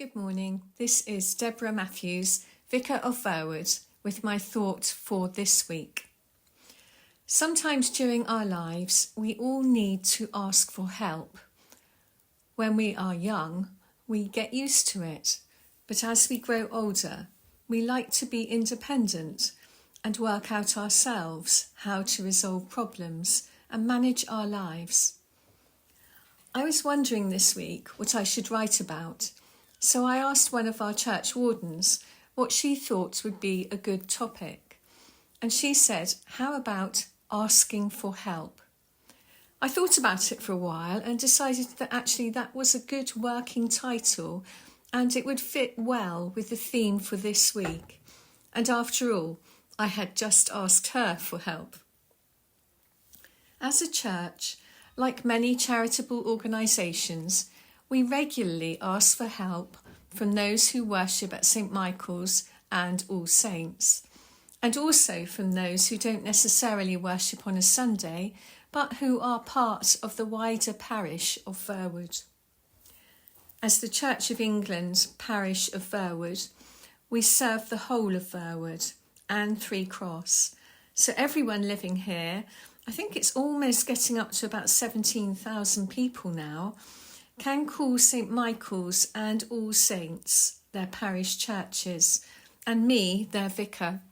Good morning. This is Deborah Matthews, Vicar of Verwood, with my thought for this week. Sometimes during our lives, we all need to ask for help. When we are young, we get used to it, but as we grow older, we like to be independent and work out ourselves how to resolve problems and manage our lives. I was wondering this week what I should write about. So I asked one of our church wardens what she thought would be a good topic. And she said, how about asking for help? I thought about it for a while and decided that actually that was a good working title and it would fit well with the theme for this week. And after all, I had just asked her for help. As a church, like many charitable organisations, we regularly ask for help from those who worship at St. Michael's and All Saints, and also from those who don't necessarily worship on a Sunday, but who are part of the wider parish of Verwood. As the Church of England parish of Verwood, we serve the whole of Verwood and Three Cross. So everyone living here, I think it's almost getting up to about 17,000 people now, can call St. Michael's and All Saints their parish churches, and me their vicar.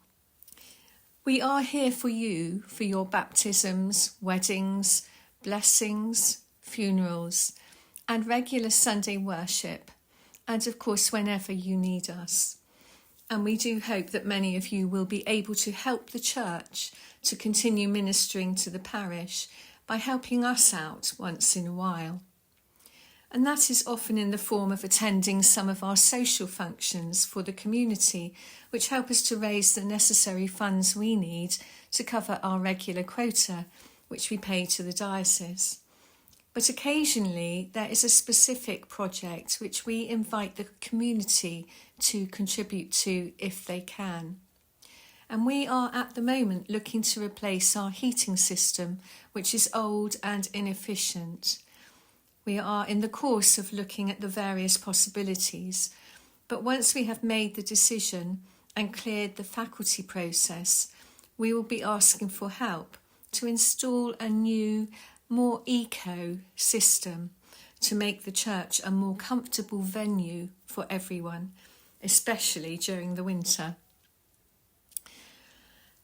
We are here for you for your baptisms, weddings, blessings, funerals, and regular Sunday worship, and of course whenever you need us. And we do hope that many of you will be able to help the church to continue ministering to the parish by helping us out once in a while. And that is often in the form of attending some of our social functions for the community, which help us to raise the necessary funds we need to cover our regular quota, which we pay to the diocese. But occasionally there is a specific project which we invite the community to contribute to if they can. And we are at the moment looking to replace our heating system, which is old and inefficient. We are in the course of looking at the various possibilities, but once we have made the decision and cleared the faculty process, we will be asking for help to install a new, more eco system to make the church a more comfortable venue for everyone, especially during the winter.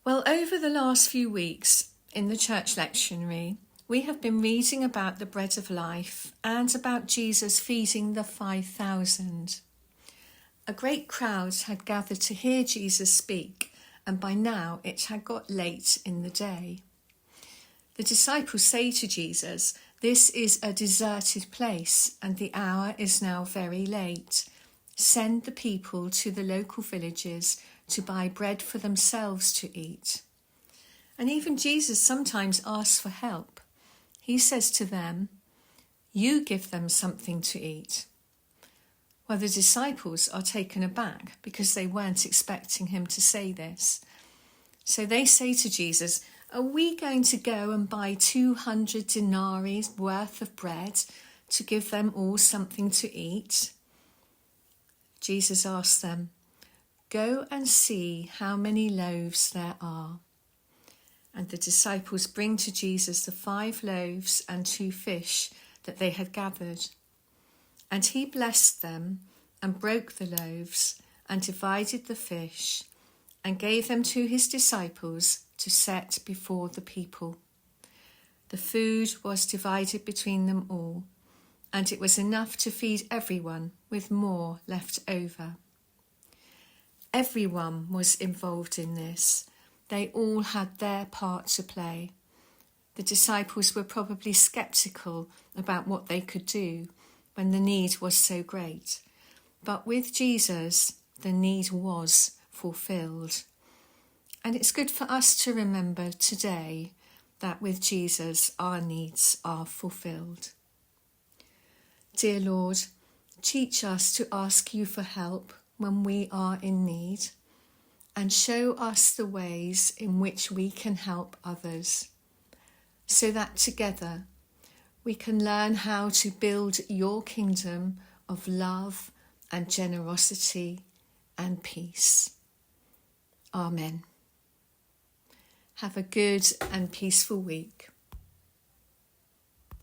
Well, over the last few weeks in the church lectionary, we have been reading about the bread of life and about Jesus feeding the 5,000. A great crowd had gathered to hear Jesus speak, and by now it had got late in the day. The disciples say to Jesus, "This is a deserted place, and the hour is now very late. Send the people to the local villages to buy bread for themselves to eat." And even Jesus sometimes asks for help. He says to them, "You give them something to eat." Well, the disciples are taken aback because they weren't expecting him to say this. So they say to Jesus, "Are we going to go and buy 200 denarii worth of bread to give them all something to eat?" Jesus asks them, "Go and see how many loaves there are." And the disciples bring to Jesus the 5 loaves and 2 fish that they had gathered. And he blessed them and broke the loaves and divided the fish and gave them to his disciples to set before the people. The food was divided between them all, and it was enough to feed everyone with more left over. Everyone was involved in this. They all had their part to play. The disciples were probably sceptical about what they could do when the need was so great. But with Jesus, the need was fulfilled. And it's good for us to remember today that with Jesus, our needs are fulfilled. Dear Lord, teach us to ask you for help when we are in need, and show us the ways in which we can help others, so that together we can learn how to build your kingdom of love and generosity and peace. Amen. Have a good and peaceful week.